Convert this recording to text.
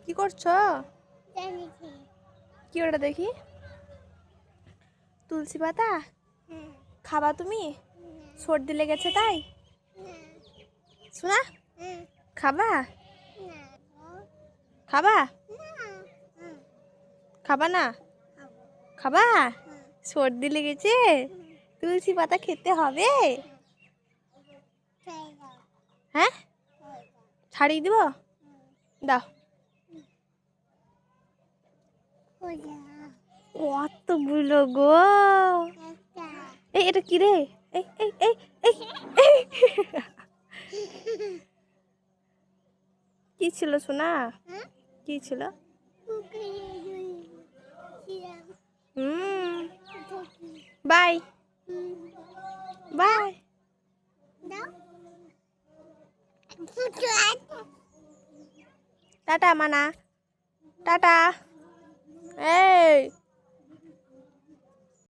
কি করছো? কি ওটা দেখি? তুলসী পাতা খাবা তুমি? সর্দি লেগেছে তাই? শোনা, খাবা? খাবা? খাবা না? খাবা? সর্দি লেগেছে, তুলসী পাতা খেতে হবে। হ্যাঁ, ছাড়িয়ে দিব, দাও। কতগুলো গো! এই এটা কি রে? এই এই এই এই এই কি ছিল সোনা? কি ছিল? Bye bye. টাটা মানা, টাটা। এই